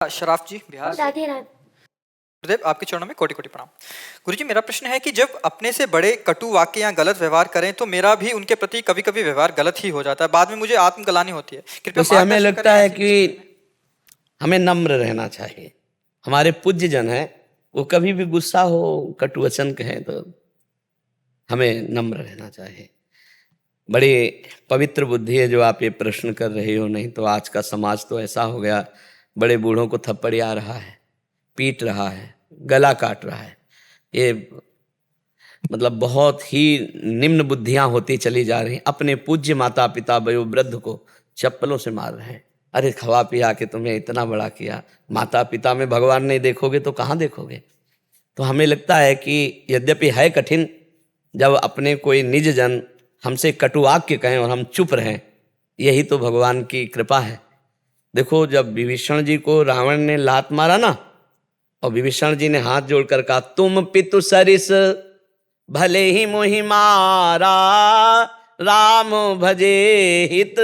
शराफ जी बिहार से। राधे राधे। गुरुदेव आपके चरणों में कोटि कोटि प्रणाम। गुरुजी मेरा प्रश्न है कि जब अपने से बड़े कटु वाक्य या गलत व्यवहार करें तो मेरा भी उनके प्रति कभी कभी व्यवहार गलत ही हो जाता है, बाद में मुझे आत्मग्लानि होती है। कृपया जैसे हमें मार्गदर्शन लगता करें है ऐसी कि स्थिति में। हमें नम्र रहना चाहिए। हमारे पूज्य जन है, वो कभी भी गुस्सा हो, कटु वचन कहें तो हमें नम्र रहना चाहिए। बड़ी पवित्र बुद्धि है जो आप ये प्रश्न कर रहे हो, नहीं तो आज का समाज तो ऐसा हो गया, बड़े बूढ़ों को थप्पड़िया रहा है, पीट रहा है, गला काट रहा है। ये मतलब बहुत ही निम्न बुद्धियां होती चली जा रही हैं। अपने पूज्य माता पिता वयोवृद्ध को चप्पलों से मार रहे हैं। अरे खवा पिया के तुम्हें इतना बड़ा किया, माता पिता में भगवान नहीं देखोगे तो कहाँ देखोगे। तो हमें लगता है कि यद्यपि है कठिन, जब अपने कोई निज जन हमसे कटु वाक्य कहें और हम चुप रहें, यही तो भगवान की कृपा है। देखो, जब विभीषण जी को रावण ने लात मारा ना, और विभीषण जी ने हाथ जोड़कर कहा, तुम पितु सरिस भले ही मोहि मारा, राम भजे हित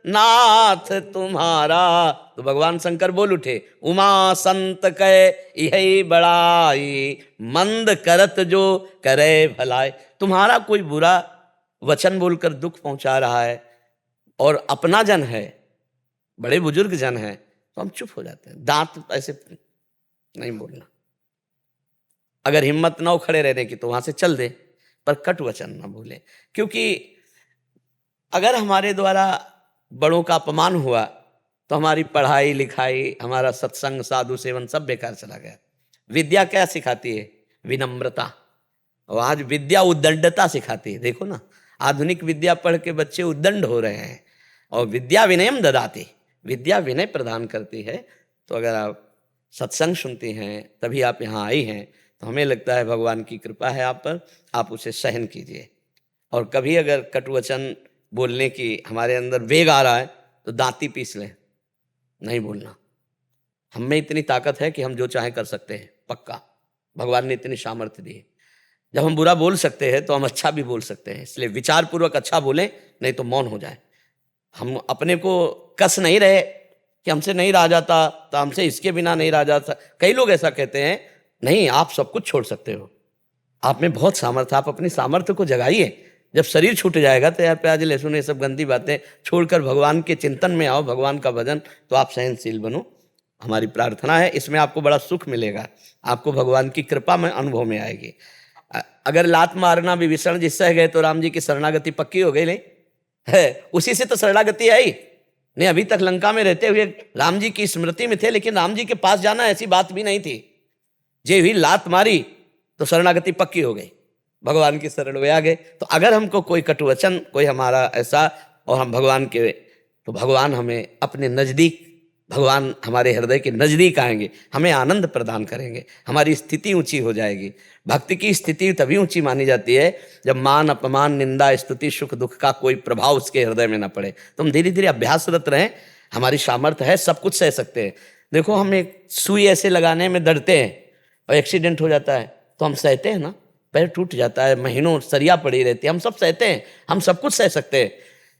नाथ तुम्हारा। तो भगवान शंकर बोल उठे, उमा संत कहे यही बड़ाई, मंद करत जो करे भलाई। तुम्हारा कोई बुरा वचन बोलकर दुख पहुंचा रहा है और अपना जन है, बड़े बुजुर्ग जन है, तो हम चुप हो जाते हैं। दांत ऐसे नहीं बोलना। अगर हिम्मत ना हो खड़े रहने की तो वहां से चल दे, पर कट वचन ना भूले। क्योंकि अगर हमारे द्वारा बड़ों का अपमान हुआ तो हमारी पढ़ाई लिखाई, हमारा सत्संग साधु सेवन सब बेकार चला गया। विद्या क्या सिखाती है? विनम्रता। और आज विद्या उद्दंडता सिखाती है। देखो ना, आधुनिक विद्या पढ़ के बच्चे उद्दंड हो रहे हैं। और विद्या विनयम ददाती, विद्या विनय प्रदान करती है। तो अगर आप सत्संग सुनती हैं, तभी आप यहाँ आई हैं, तो हमें लगता है भगवान की कृपा है आप पर, आप उसे सहन कीजिए। और कभी अगर कटुवचन बोलने की हमारे अंदर वेग आ रहा है तो दांती पीस लें, नहीं बोलना। हम में इतनी ताकत है कि हम जो चाहे कर सकते हैं, पक्का। भगवान ने इतनी सामर्थ्य दी है। जब हम बुरा बोल सकते हैं तो हम अच्छा भी बोल सकते हैं। इसलिए विचार पूर्वक अच्छा बोलें, नहीं तो मौन हो जाए। हम अपने को कस नहीं रहे कि हमसे नहीं रहा जाता, तो हमसे इसके बिना नहीं रहा जाता। कई लोग ऐसा कहते हैं, नहीं, आप सब कुछ छोड़ सकते हो, आप में बहुत सामर्थ्य, आप अपनी सामर्थ्य को जगाइए। जब शरीर छूट जाएगा तो यार प्याज लहसुन ये सब गंदी बातें छोड़कर भगवान के चिंतन में आओ, भगवान का भजन, तो आप सहनशील बनो। हमारी प्रार्थना है, इसमें आपको बड़ा सुख मिलेगा, आपको भगवान की कृपा में अनुभव में आएगी। अगर लात मारना विभीषण जी सह गए तो राम जी की शरणागति पक्की हो गई। नहीं है, उसी से तो शरणागति आई। नहीं, अभी तक लंका में रहते हुए राम जी की स्मृति में थे, लेकिन राम जी के पास जाना ऐसी बात भी नहीं थी। जे भी लात मारी तो शरणागति पक्की हो गई, भगवान की शरण में आ गए। तो अगर हमको कोई कटुवचन, कोई हमारा ऐसा, और हम भगवान के, तो भगवान हमें अपने नज़दीक, भगवान हमारे हृदय के नज़दीक आएंगे, हमें आनंद प्रदान करेंगे, हमारी स्थिति ऊंची हो जाएगी। भक्ति की स्थिति तभी ऊंची मानी जाती है जब मान अपमान निंदा स्तुति सुख दुख का कोई प्रभाव उसके हृदय में ना पड़े। तो हम धीरे धीरे अभ्यासरत रहें, हमारी सामर्थ्य है, सब कुछ सह सकते हैं। देखो, हम एक सुई ऐसे लगाने में डरते हैं और एक्सीडेंट हो जाता है तो हम सहते हैं ना, पैर टूट जाता है, महीनों सरिया पड़ी रहती है, हम सब सहते हैं, हम सब कुछ सह सकते हैं।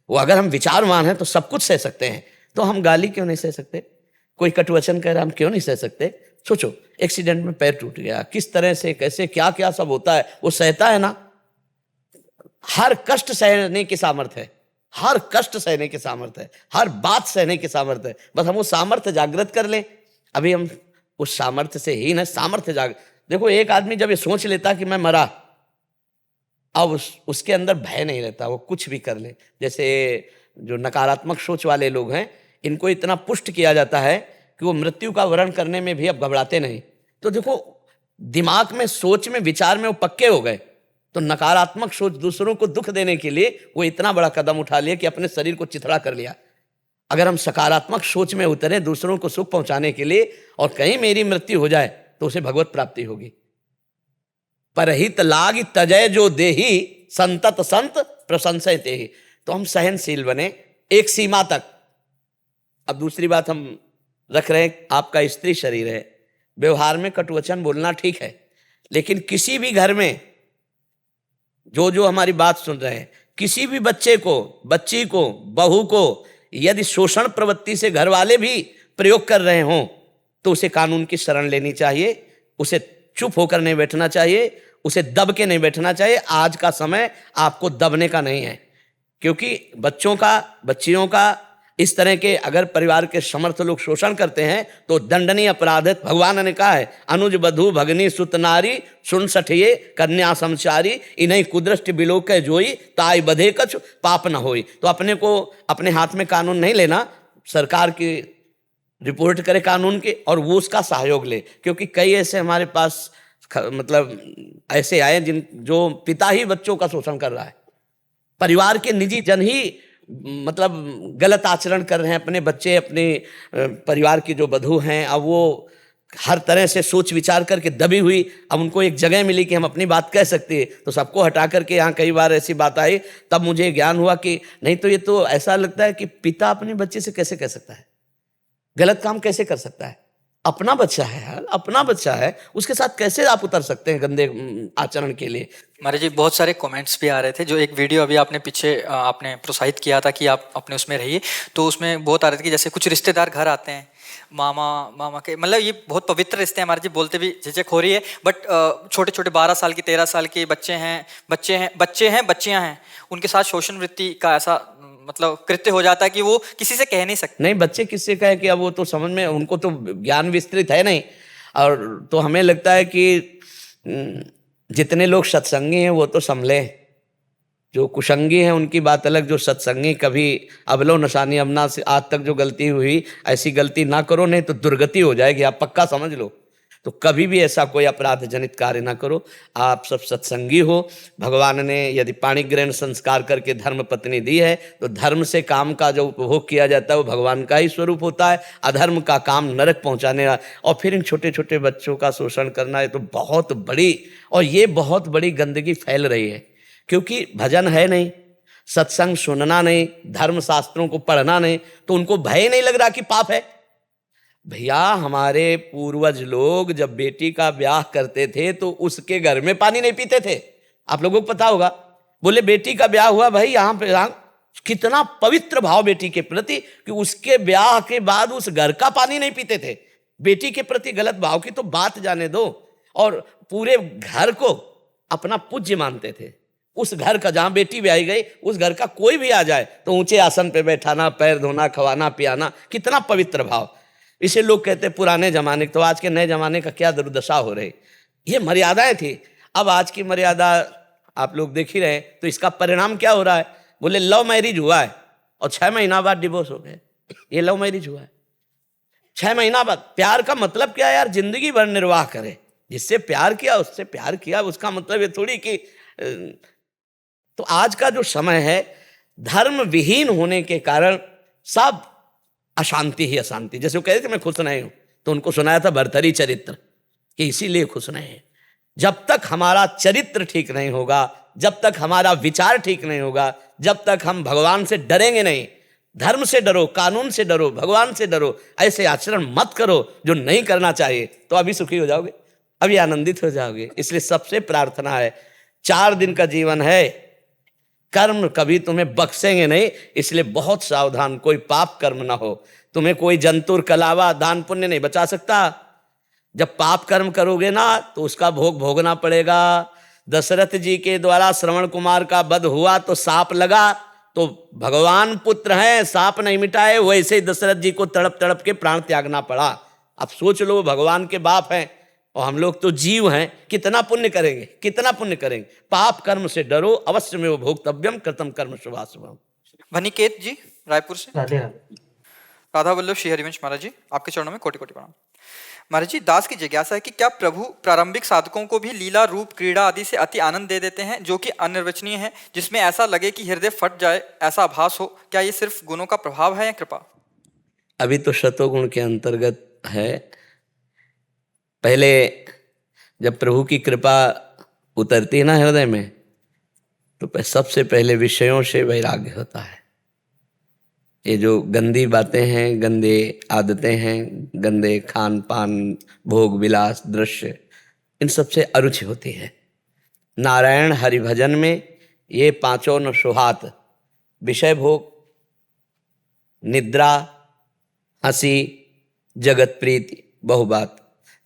वो अगर हम विचारवान हैं तो सब कुछ सह सकते हैं। तो हम गाली क्यों नहीं सह सकते? कोई कटुवचन कह रहा, हम क्यों नहीं सह सकते? सोचो, एक्सीडेंट में पैर टूट गया, किस तरह से, कैसे, क्या क्या सब होता है, वो सहता है ना। हर कष्ट सहने की सामर्थ्य है, हर कष्ट सहने की सामर्थ्य है, हर बात सहने की सामर्थ्य है। बस हम वो सामर्थ्य जागृत कर लें। अभी हम उस सामर्थ्य से ही ना, सामर्थ्य जाग। देखो, एक आदमी जब ये सोच लेता कि मैं मरा, अब उसके अंदर भय नहीं रहता, वो कुछ भी कर ले। जैसे जो नकारात्मक सोच वाले लोग हैं, इनको इतना पुष्ट किया जाता है कि वो मृत्यु का वर्ण करने में भी अब घबराते नहीं। तो देखो, दिमाग में, सोच में, विचार में वो पक्के हो गए। तो नकारात्मक सोच, दूसरों को दुख देने के लिए वो इतना बड़ा कदम उठा लिया कि अपने शरीर को चिथड़ा कर लिया। अगर हम सकारात्मक सोच में उतरे दूसरों को सुख पहुंचाने के लिए, और कहीं मेरी मृत्यु हो जाए तो उसे भगवत प्राप्ति होगी। परहित लाग तजय जो देही, संतत संत प्रशंसय तेहि। तो हम सहनशील बने एक सीमा तक। अब दूसरी बात हम रख रहे हैं, आपका स्त्री शरीर है, व्यवहार में कटुवचन बोलना ठीक है, लेकिन किसी भी घर में जो हमारी बात सुन रहे हैं, किसी भी बच्चे को, बच्ची को, बहू को यदि शोषण प्रवृत्ति से घर वाले भी प्रयोग कर रहे हों, तो उसे कानून की शरण लेनी चाहिए, उसे चुप होकर नहीं बैठना चाहिए, उसे दब के नहीं बैठना चाहिए। आज का समय आपको दबने का नहीं है, क्योंकि बच्चों का, बच्चियों का इस तरह के अगर परिवार के समर्थ लोग शोषण करते हैं तो दंडनीय अपराध है। भगवान ने कहा है, अनुज बधू भगनी सुत नारी सुन सठिए कन्या समचारी इन्हीं कुदृष्टि बिलोक के जोई ताई बधे कछु पाप न होई। तो अपने को अपने हाथ में कानून नहीं लेना, सरकार की रिपोर्ट करे कानून के और वो उसका सहयोग ले। क्योंकि कई ऐसे हमारे पास मतलब ऐसे आए जिन जो पिता ही बच्चों का शोषण कर रहा है, परिवार के निजी जन ही मतलब गलत आचरण कर रहे हैं। अपने बच्चे, अपने परिवार की जो बधू हैं, अब वो हर तरह से सोच विचार करके दबी हुई, अब उनको एक जगह मिली कि हम अपनी बात कह सकते हैं, तो सबको हटा करके यहाँ कई बार ऐसी बात आई। तब मुझे ज्ञान हुआ कि नहीं तो ये तो ऐसा लगता है कि पिता अपने बच्चे से कैसे कह सकता है, गलत काम कैसे कर सकता है। अपना बच्चा है यार, अपना बच्चा है, उसके साथ कैसे आप उतर सकते हैं गंदे आचरण के लिए। महाराज जी बहुत सारे कमेंट्स भी आ रहे थे। जो एक वीडियो अभी आपने पीछे आपने प्रोत्साहित किया था कि आप अपने उसमें रहिए, तो उसमें बहुत आ रहे थे कि जैसे कुछ रिश्तेदार घर आते हैं, मामा के, मतलब ये बहुत पवित्र रिश्ते हैं महाराज जी, बोलते भी झिझक हो रही है, बट छोटे छोटे 12 साल की 13 साल के बच्चे हैं बच्चियां हैं, उनके साथ शोषण वृत्ति का ऐसा मतलब कृत्य हो जाता है कि वो किसी से कह नहीं सकते। नहीं, बच्चे किससे कहे कि अब वो तो समझ में, उनको तो ज्ञान विस्तृत है नहीं। और तो हमें लगता है कि जितने लोग सत्संगी हैं वो तो संभले, जो कुसंगी हैं उनकी बात अलग। जो सत्संगी कभी अबलो नशानी अबना से आज तक जो गलती हुई, ऐसी गलती ना करो, नहीं तो दुर्गति हो जाएगी, आप पक्का समझ लो। तो कभी भी ऐसा कोई अपराध जनित कार्य ना करो। आप सब सत्संगी हो। भगवान ने यदि पाणी ग्रहण संस्कार करके धर्म पत्नी दी है, तो धर्म से काम का जो उपभोग किया जाता है वो भगवान का ही स्वरूप होता है। अधर्म का काम नरक पहुंचाने का, और फिर इन छोटे छोटे बच्चों का शोषण करना है तो बहुत बड़ी, और ये बहुत बड़ी गंदगी फैल रही है। क्योंकि भजन है नहीं, सत्संग सुनना नहीं, धर्म शास्त्रों को पढ़ना नहीं, तो उनको भय नहीं लग रहा कि पाप है। भैया हमारे पूर्वज लोग जब बेटी का ब्याह करते थे तो उसके घर में पानी नहीं पीते थे। आप लोगों को पता होगा, बोले बेटी का ब्याह हुआ भाई यहाँ पे, कितना पवित्र भाव बेटी के प्रति कि उसके ब्याह के बाद उस घर का पानी नहीं पीते थे। बेटी के प्रति गलत भाव की तो बात जाने दो, और पूरे घर को अपना पूज्य मानते थे। उस घर का, जहां बेटी ब्याही गई, उस घर का कोई भी आ जाए तो ऊंचे आसन पे बैठाना, पैर धोना, खवाना पियाना, कितना पवित्र भाव। इसे लोग कहते हैं पुराने जमाने। तो आज के नए जमाने का क्या दुर्दशा हो रही। ये मर्यादाएं थी, अब आज की मर्यादा आप लोग देख ही रहे हैं। तो इसका परिणाम क्या हो रहा है, बोले लव मैरिज हुआ है और 6 महीना बाद डिवोर्स हो गए। ये लव मैरिज हुआ है 6 महीना बाद। प्यार का मतलब क्या है यार, जिंदगी भर निर्वाह करे। जिससे प्यार किया उससे प्यार किया, उसका मतलब ये थोड़ी कि तो आज का जो समय है, धर्म विहीन होने के कारण सब अशांति ही अशांति। जैसे वो कह रहे थे मैं खुश नहीं हूं, तो उनको सुनाया था भरथरी चरित्र कि इसीलिए खुश नहीं है। जब तक हमारा चरित्र ठीक नहीं होगा, जब तक हमारा विचार ठीक नहीं होगा, जब तक हम भगवान से डरेंगे नहीं, धर्म से डरो, कानून से डरो, भगवान से डरो, ऐसे आचरण मत करो जो नहीं करना चाहिए, तो अभी सुखी हो जाओगे, अभी आनंदित हो जाओगे। इसलिए सबसे प्रार्थना है, 4 दिन का जीवन है, कर्म कभी तुम्हें बख्शेंगे नहीं, इसलिए बहुत सावधान, कोई पाप कर्म ना हो। तुम्हें कोई जंतुर कलावा दान पुण्य नहीं बचा सकता। जब पाप कर्म करोगे ना तो उसका भोग भोगना पड़ेगा। दशरथ जी के द्वारा श्रवण कुमार का वध हुआ तो सांप लगा, तो भगवान पुत्र हैं, सांप नहीं मिटाए, वैसे ही दशरथ जी को तड़प तड़प के प्राण त्यागना पड़ा। अब सोच लो, भगवान के बाप हैं और हम लोग तो जीव हैं, कितना पुण्य करेंगे, कितना पुण्य करेंगे। पाप कर्म से डरो, अवश्य में वो भोक्तव्यम कृतम कर्म शुभाशुभम। वनिकेत जी रायपुर से। राधे राधे। राधा वल्लभ श्री हरिवंश महाराज जी, आपके चरणों में कोटि कोटि प्रणाम। महाराज जी, दास की जिज्ञासा है कि क्या प्रभु प्रारंभिक साधकों को भी लीला रूप क्रीड़ा आदि से अति आनंद दे देते हैं जो कि अनिर्वचनीय है, जिसमें ऐसा लगे कि हृदय फट जाए, ऐसा आभास हो? क्या ये सिर्फ गुणों का प्रभाव है या कृपा? अभी तो शतोगुण के अंतर्गत है। पहले जब प्रभु की कृपा उतरती है ना हृदय में, तो सबसे पहले विषयों से वैराग्य होता है। ये जो गंदी बातें हैं, गंदे आदतें हैं, गंदे खान पान, भोग विलास, दृश्य, इन सबसे अरुचि होती है। नारायण हरिभजन में ये 5 न सुहात, विषय भोग, निद्रा, हंसी, जगत प्रीति, बहुबात।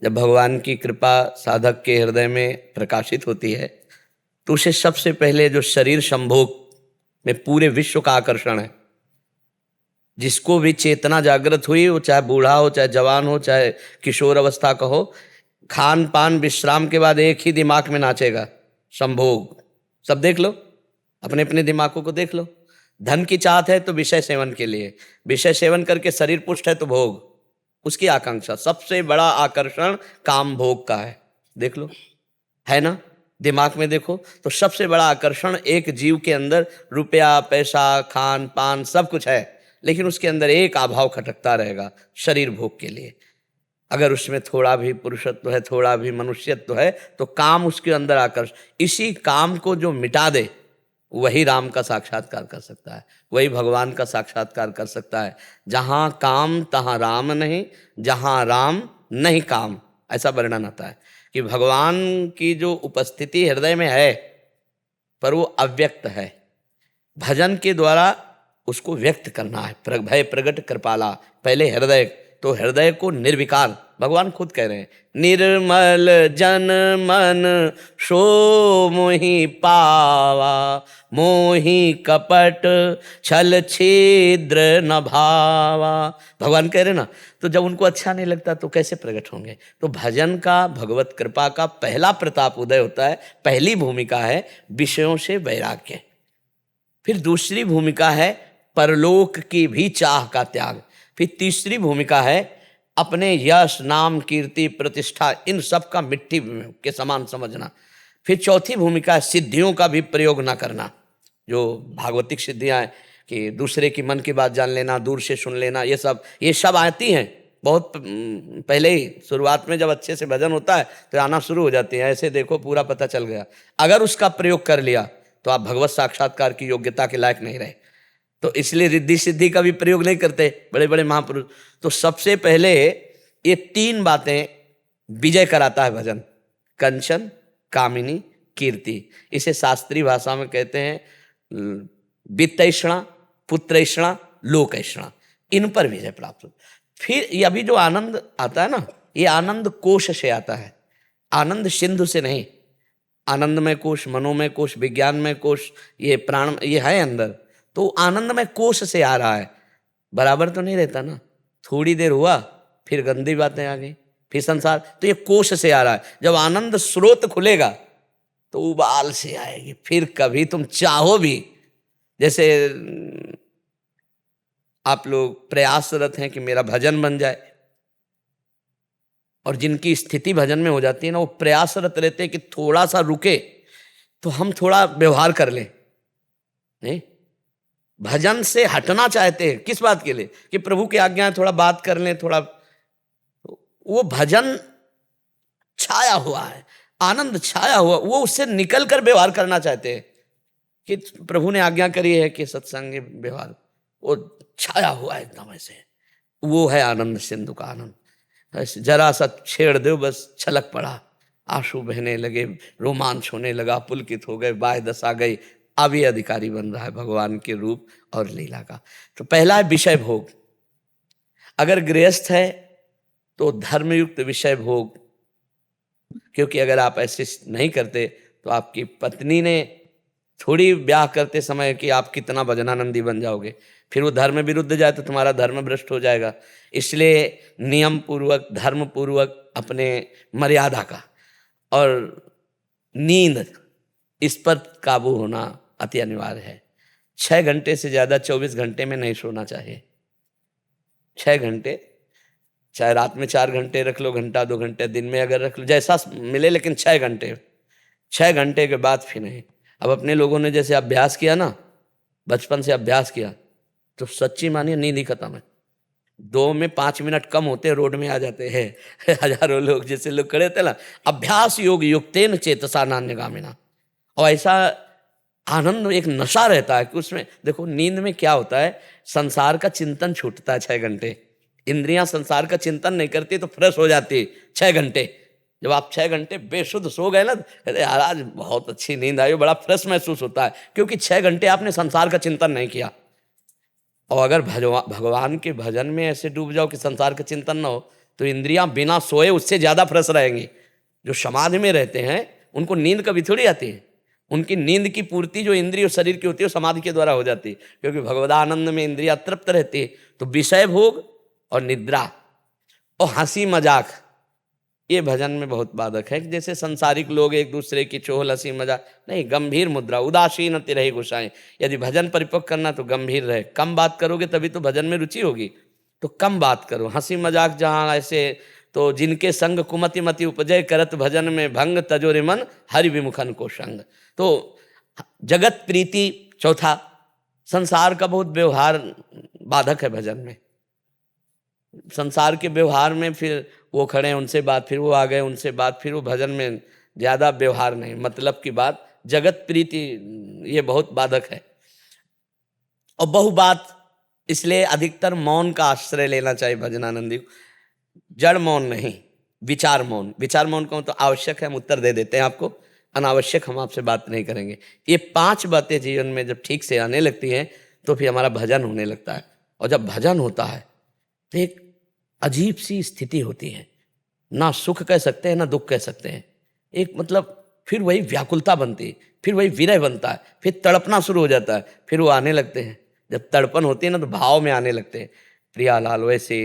जब भगवान की कृपा साधक के हृदय में प्रकाशित होती है तो उसे सबसे पहले जो शरीर संभोग में पूरे विश्व का आकर्षण है, जिसको भी चेतना जागृत हुई, वो चाहे बूढ़ा हो, चाहे जवान हो, चाहे किशोर अवस्था का हो, खान पान विश्राम के बाद एक ही दिमाग में नाचेगा, संभोग। सब देख लो, अपने अपने दिमागों को देख लो। धन की चाहत है तो विषय सेवन के लिए, विषय सेवन करके शरीर पुष्ट है तो भोग, उसकी आकांक्षा। सबसे बड़ा आकर्षण काम भोग का है, देख लो, है ना। दिमाग में देखो तो सबसे बड़ा आकर्षण एक जीव के अंदर रुपया, पैसा, खान पान सब कुछ है, लेकिन उसके अंदर एक अभाव खटकता रहेगा, शरीर भोग के लिए। अगर उसमें थोड़ा भी पुरुषत्व है, थोड़ा भी मनुष्यत्व है, तो काम उसके अंदर आकर्षण। इसी काम को जो मिटा दे वही राम का साक्षात्कार कर सकता है, वही भगवान का साक्षात्कार कर सकता है। जहाँ काम तहाँ राम नहीं, जहाँ राम नहीं काम, ऐसा वर्णन आता है कि भगवान की जो उपस्थिति हृदय में है पर वो अव्यक्त है। भजन के द्वारा उसको व्यक्त करना है। भय प्रगट कृपाला, पहले हृदय, तो हृदय को निर्विकार, भगवान खुद कह रहे हैं, निर्मल जन मन सो मोहि पावा, मोहि कपट छल छिद्र न भावा। भगवान कह रहे ना, तो जब उनको अच्छा नहीं लगता तो कैसे प्रकट होंगे। तो भजन का, भगवत कृपा का पहला प्रताप उदय होता है, पहली भूमिका है विषयों से वैराग्य। फिर दूसरी भूमिका है परलोक की भी चाह का त्याग। फिर तीसरी भूमिका है अपने यश, नाम, कीर्ति, प्रतिष्ठा, इन सब का मिट्टी के समान समझना। फिर चौथी भूमिका है सिद्धियों का भी प्रयोग ना करना, जो भागवतिक सिद्धियां हैं कि दूसरे की मन की बात जान लेना, दूर से सुन लेना, ये सब आती हैं बहुत पहले ही। शुरुआत में जब अच्छे से भजन होता है तो आना शुरू हो जाती है, ऐसे देखो पूरा पता चल गया। अगर उसका प्रयोग कर लिया तो आप भगवत साक्षात्कार की योग्यता के लायक नहीं रहे। तो इसलिए रिद्धि सिद्धि का भी प्रयोग नहीं करते बड़े बड़े महापुरुष। तो सबसे पहले ये तीन बातें विजय कराता है भजन, कंचन, कामिनी, कीर्ति। इसे शास्त्रीय भाषा में कहते हैं वित्तैषणा, पुत्रैषणा, लोकैषणा। इन पर विजय प्राप्त हो। फिर ये अभी जो आनंद आता है ना, ये आनंद कोश से आता है, आनंद सिंधु से नहीं। आनंदमय कोश, मनोमय कोश, विज्ञानमय कोश, ये प्राण, ये है अंदर। तो आनंदमय कोश से आ रहा है, बराबर तो नहीं रहता ना। थोड़ी देर हुआ फिर गंदी बातें आ गई, फिर संसार, तो ये कोश से आ रहा है। जब आनंद स्रोत खुलेगा तो उबाल से आएगी। फिर कभी तुम चाहो भी, जैसे आप लोग प्रयासरत हैं कि मेरा भजन बन जाए, और जिनकी स्थिति भजन में हो जाती है ना, वो प्रयासरत रहते हैं कि थोड़ा सा रुके तो हम थोड़ा व्यवहार कर लें। नहीं, भजन से हटना चाहते हैं, किस बात के लिए, कि प्रभु की आज्ञा है, थोड़ा बात कर लें, थोड़ा। वो भजन छाया हुआ है, आनंद छाया हुआ, वो उससे निकल कर व्यवहार करना चाहते हैं कि प्रभु ने आज्ञा करी है कि सत्संग व्यवहार, वो छाया हुआ है एकदम ऐसे। वो है आनंद सिंधु का आनंद। जरा सा छेड़ दो बस छलक पड़ा, आंसू बहने लगे, रोमांच होने लगा, पुलकित हो गए, बाह्य दशा गई। अब ये अधिकारी बन रहा है भगवान के रूप और लीला का। तो पहला है विषय भोग। अगर गृहस्थ है तो धर्मयुक्त विषय भोग, क्योंकि अगर आप ऐसे नहीं करते तो आपकी पत्नी ने थोड़ी ब्याह करते समय कि आप कितना भजनानंदी बन जाओगे, फिर वो धर्म विरुद्ध जाए तो तुम्हारा धर्म भ्रष्ट हो जाएगा। इसलिए नियम पूर्वक, धर्म पूर्वक, अपने मर्यादा का और नींद, इस पर काबू होना अति अनिवार्य है। 6 घंटे से ज़्यादा 24 घंटे में नहीं सोना चाहिए। 6 घंटे, चाहे रात में 4 घंटे रख लो, घंटा 2 घंटे, दिन में अगर रख लो, जैसा मिले, लेकिन 6 घंटे, 6 घंटे के बाद फिर नहीं। अब अपने लोगों ने जैसे अभ्यास किया ना, बचपन से अभ्यास किया, तो सच्ची मानिए नींद ही खत्म है। 2 में 5 मिनट कम होते रोड में आ जाते हैं हजारों लोग, जैसे लोग खड़े थे ना। अभ्यास योग युक्तेन चेतसा नान्यगामिना। और ऐसा आनंद, एक नशा रहता है कि उसमें देखो, नींद में क्या होता है, संसार का चिंतन छूटता है 6 घंटे। इंद्रियां संसार का चिंतन नहीं करती तो फ्रेश हो जाती है 6 घंटे। जब आप 6 घंटे बेशुद्ध सो गए ना, कहते यार आज बहुत अच्छी नींद आई, बड़ा फ्रेश महसूस होता है, क्योंकि 6 घंटे आपने संसार का चिंतन नहीं किया। और अगर भगवान के भजन में ऐसे डूब जाओ कि संसार का चिंतन ना हो, तो इंद्रियां बिना सोए उससे ज़्यादा फ्रेश रहेंगी। जो समाधि में रहते हैं उनको नींद कभी थोड़ी आती है। उनकी नींद की पूर्ति जो इंद्रिय और शरीर की होती है वो समाधि के द्वारा हो जाती है, क्योंकि भगवदानंद में इंद्रियां तृप्त रहती है। तो विषय भोग और निद्रा और हंसी मजाक ये भजन में बहुत बाधक है। कि जैसे संसारिक लोग एक दूसरे की चोहल हंसी मजाक नहीं, गंभीर मुद्रा, उदासीन रहे गोसाएं। यदि भजन परिपक्व करना तो गंभीर रहे, कम बात करोगे तभी तो भजन में रुचि होगी। तो कम बात करो, हंसी मजाक जहाँ ऐसे, तो जिनके संग कुमति मति उपजय करत भजन में भंग तजोरे मन हरि विमुखन को संग। तो जगत प्रीति चौथा, संसार का बहुत व्यवहार बाधक है भजन में। संसार के व्यवहार में फिर वो खड़े हैं उनसे बात, फिर वो आ गए उनसे बात, फिर वो भजन में ज़्यादा व्यवहार नहीं, मतलब की बात, जगत प्रीति ये बहुत बाधक है। और बहु बात, इसलिए अधिकतर मौन का आश्रय लेना चाहिए भजनानंदी को। जड़ मौन नहीं, विचार मौन। विचार मौन को तो आवश्यक है, हम उत्तर दे देते हैं आपको, अनावश्यक हम आपसे बात नहीं करेंगे। ये 5 बातें जीवन में जब ठीक से आने लगती हैं तो फिर हमारा भजन होने लगता है। और जब भजन होता है तो एक अजीब सी स्थिति होती है, ना सुख कह सकते हैं ना दुख कह सकते हैं। एक मतलब फिर वही व्याकुलता बनती है, फिर वही विरह बनता है, फिर तड़पना शुरू हो जाता है, फिर वो आने लगते हैं। जब तड़पन होती है ना तो भाव में आने लगते हैं। प्रियालाल वैसे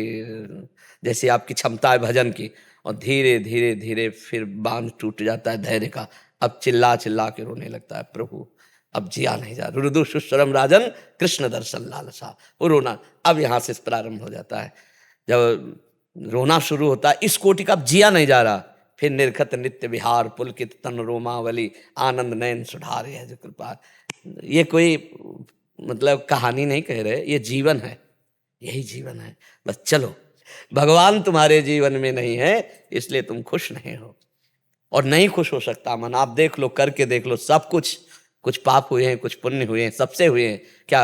जैसे आपकी क्षमता है भजन की, और धीरे धीरे धीरे फिर बांध टूट जाता है धैर्य का। अब चिल्ला चिल्ला के रोने लगता है, प्रभु अब जिया नहीं जा, रुदु सुस्वरम राजन कृष्ण दर्शन लालसा। वो रोना अब यहाँ से प्रारंभ हो जाता है। जब रोना शुरू होता है इस कोटि का, अब जिया नहीं जा रहा, फिर निर्खत नित्य विहार पुलकित तन रोमावली आनंद नयन सुधार है जो कृपा। ये कोई मतलब कहानी नहीं कह रहे, ये जीवन है, यही जीवन है। बस चलो, भगवान तुम्हारे जीवन में नहीं है इसलिए तुम खुश नहीं हो, और नहीं खुश हो सकता मन। आप देख लो, करके देख लो, सब कुछ पाप हुए हैं, कुछ पुण्य हुए हैं, सबसे हुए हैं। क्या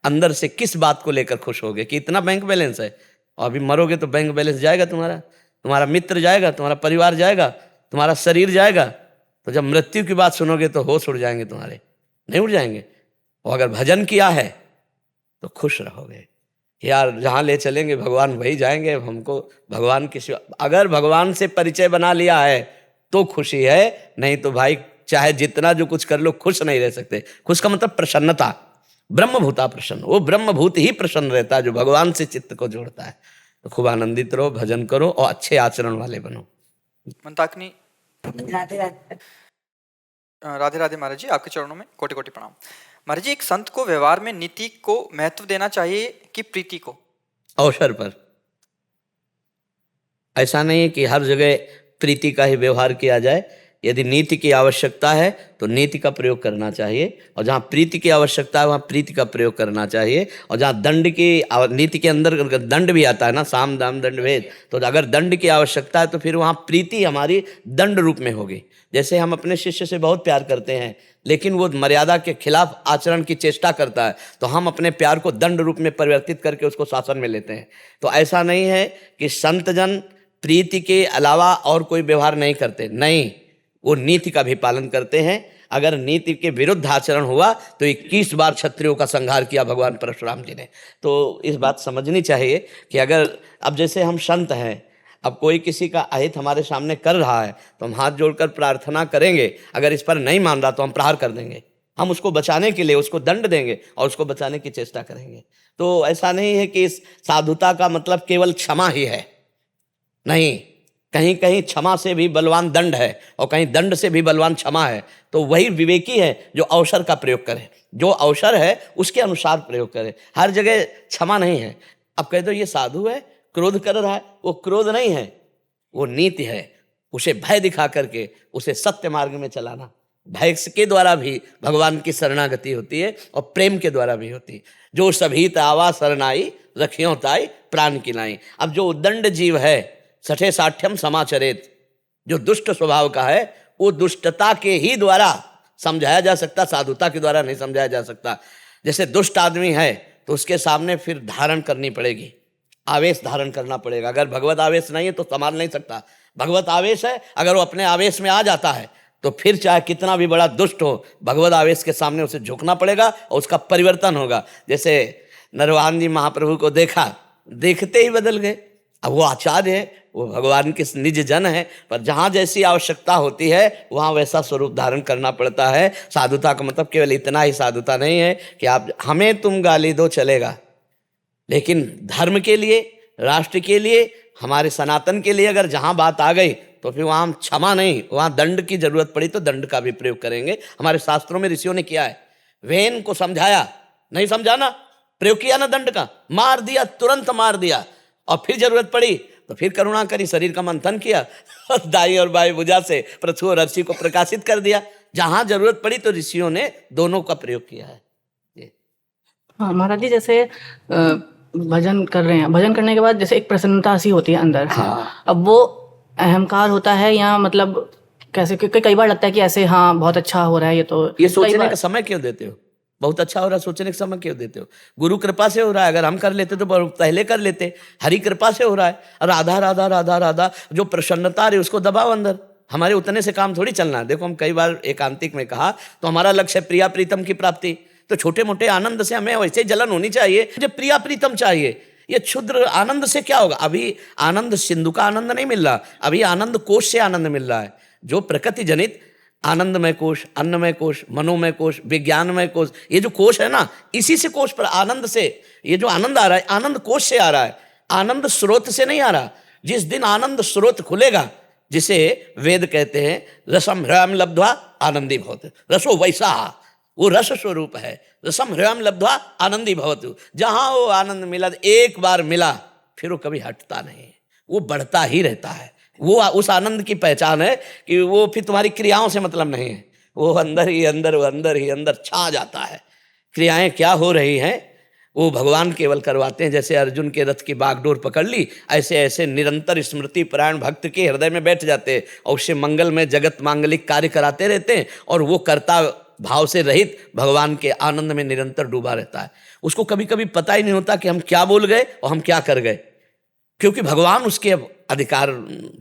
अंदर से किस बात को लेकर खुश होगे कि इतना बैंक बैलेंस है? और अभी मरोगे तो बैंक बैलेंस जाएगा, तुम्हारा मित्र जाएगा, तुम्हारा परिवार जाएगा, तुम्हारा शरीर जाएगा। तो जब मृत्यु की बात सुनोगे तो होश उड़ जाएंगे तुम्हारे, नहीं उड़ जाएंगे? और अगर भजन किया है तो खुश रहोगे। यार जहाँ ले चलेंगे भगवान वही जाएंगे। हमको भगवान के सिवा, अगर भगवान से परिचय बना लिया है तो खुशी है, नहीं तो भाई चाहे जितना जो कुछ कर लो खुश नहीं रह सकते। खुश का मतलब प्रसन्नता, ब्रह्मभूता प्रसन्न। वो ब्रह्मभूत ही प्रसन्न रहता है जो भगवान से चित्त को जोड़ता है। तो खूब आनंदित रहो, भजन करो और अच्छे आचरण वाले बनो। मंताकिनी, राधे राधे महाराज जी, आपके चरणों में कोटि कोटि प्रणाम। महाराज जी, एक संत को व्यवहार में नीति को महत्व देना चाहिए कि प्रीति को? अवसर पर। ऐसा नहीं है कि हर जगह प्रीति का ही व्यवहार किया जाए। यदि नीति की आवश्यकता है तो नीति का प्रयोग करना चाहिए, और जहाँ प्रीति की आवश्यकता है वहाँ प्रीति का प्रयोग करना चाहिए। और जहाँ दंड की, नीति के अंदर दंड भी आता है ना, साम दाम दंड भेद, तो अगर दंड की आवश्यकता है तो फिर वहाँ प्रीति हमारी दंड रूप में होगी। जैसे हम अपने शिष्य से बहुत प्यार करते हैं लेकिन वो मर्यादा के खिलाफ आचरण की चेष्टा करता है, तो हम अपने प्यार को दंड रूप में परिवर्तित करके उसको शासन में लेते हैं। तो ऐसा नहीं है कि संत जन प्रीति के अलावा और कोई व्यवहार नहीं करते, नहीं, वो नीति का भी पालन करते हैं। अगर नीति के विरुद्ध आचरण हुआ तो 21 बार क्षत्रियों का संहार किया भगवान परशुराम जी ने। तो इस बात समझनी चाहिए कि अगर अब जैसे हम संत हैं, अब कोई किसी का अहित हमारे सामने कर रहा है तो हम हाथ जोड़कर प्रार्थना करेंगे, अगर इस पर नहीं मान रहा तो हम प्रहार कर देंगे। हम उसको बचाने के लिए उसको दंड देंगे और उसको बचाने की चेष्टा करेंगे। तो ऐसा नहीं है कि इस साधुता का मतलब केवल क्षमा ही है, नहीं, कहीं कहीं क्षमा से भी बलवान दंड है और कहीं दंड से भी बलवान क्षमा है। तो वही विवेकी है जो अवसर का प्रयोग करे, जो अवसर है उसके अनुसार प्रयोग करे। हर जगह क्षमा नहीं है। अब कह दो ये साधु है, क्रोध कर रहा है, वो क्रोध नहीं है, वो नीति है। उसे भय दिखा करके उसे सत्य मार्ग में चलाना। भय के द्वारा भी भगवान की शरणागति होती है और प्रेम के द्वारा भी होती है। जो सभी आवा शरणाई रखियों ताई प्राण की नाई। अब जो उद्दंड जीव है, सठे साठ्यम समाचरित, जो दुष्ट स्वभाव का है, वो दुष्टता के ही द्वारा समझाया जा सकता, साधुता के द्वारा नहीं समझाया जा सकता। जैसे दुष्ट आदमी है तो उसके सामने फिर धारण करनी पड़ेगी, आवेश धारण करना पड़ेगा। अगर भगवत आवेश नहीं है तो संभाल नहीं सकता। भगवत आवेश है, अगर वो अपने आवेश में आ जाता है तो फिर चाहे कितना भी बड़ा दुष्ट हो, भगवत आवेश के सामने उसे झुकना पड़ेगा और उसका परिवर्तन होगा। जैसे नरवान जी महाप्रभु को देखा, देखते ही बदल गए। अब वो आचार्य है, वो भगवान के निज जन है, पर जहाँ जैसी आवश्यकता होती है वहाँ वैसा स्वरूप धारण करना पड़ता है। साधुता का मतलब केवल इतना ही साधुता नहीं है कि आप हमें तुम गाली दो चलेगा, लेकिन धर्म के लिए, राष्ट्र के लिए, हमारे सनातन के लिए अगर जहाँ बात आ गई तो फिर वहाँ हम क्षमा नहीं, वहाँ दंड की जरूरत पड़ी तो दंड का भी प्रयोग करेंगे। हमारे शास्त्रों में ऋषियों ने किया है, वेन को समझाया, नहीं समझा ना, प्रयोग किया ना दंड का, मार दिया, तुरंत मार दिया, और फिर जरूरत पड़ी तो फिर करुणा करी, शरीर का मंथन किया और दाई और बाई भुजा से पृथु और अर्शी को प्रकाशित कर दिया। जहां जरूरत पड़ी तो ऋषियों ने दोनों का प्रयोग किया है। हाँ महाराज जी, जैसे भजन कर रहे हैं, भजन करने के बाद जैसे एक प्रसन्नता सी होती है अंदर। हाँ। अब वो अहंकार होता है या मतलब कैसे, क्योंकि कई बार लगता है कि ऐसे हाँ बहुत अच्छा हो रहा है, ये सोचने का समय क्यों देते हो? बहुत अच्छा हो रहा है, सोचने का समय क्यों देते हो? गुरु कृपा से हो रहा है, अगर हम कर लेते तो पहले कर लेते। हरि कृपा से हो रहा है, राधा राधा राधा राधा, जो प्रसन्नता है उसको दबाओ अंदर। हमारे उतने से काम थोड़ी चलना है। देखो हम कई बार एकांतिक में कहा तो हमारा लक्ष्य है प्रिया प्रीतम की प्राप्ति, तो छोटे मोटे आनंद से हमें वैसे जलन होनी चाहिए, मुझे प्रिया प्रीतम चाहिए। ये क्षुद्र आनंद से क्या होगा? अभी आनंद सिंधु का आनंद नहीं मिल रहा, अभी आनंद कोश से आनंद मिल रहा है, जो प्रकृति जनित आनंदमय कोश, अन्नमय कोश, मनोमय कोश, विज्ञानमय कोश, ये जो कोश है ना, इसी से कोश पर आनंद से ये जो आनंद आ रहा है, आनंद कोश से आ रहा है, आनंद स्रोत से नहीं आ रहा। जिस दिन आनंद स्रोत खुलेगा, जिसे वेद कहते हैं रसम ह्रयम लब्ध्वा आनंदी भवतु, रसो वैसा, वो रस स्वरूप है, रसम ह्रयम लब्ध्वा आनंदी भवतु। जहां वो आनंद मिला, एक बार मिला फिर वो कभी हटता नहीं, वो बढ़ता ही रहता है। वो उस आनंद की पहचान है कि वो फिर तुम्हारी क्रियाओं से मतलब नहीं है, वो अंदर ही अंदर, वो अंदर ही अंदर छा जाता है। क्रियाएं क्या हो रही हैं वो भगवान केवल करवाते हैं। जैसे अर्जुन के रथ की बागडोर पकड़ ली, ऐसे ऐसे निरंतर स्मृति परायण भक्त के हृदय में बैठ जाते हैं और उससे मंगल में जगत मांगलिक कार्य कराते रहते हैं, और वो कर्ता भाव से रहित भगवान के आनंद में निरंतर डूबा रहता है। उसको कभी कभी पता ही नहीं होता कि हम क्या बोल गए और हम क्या कर गए, क्योंकि भगवान उसके अधिकार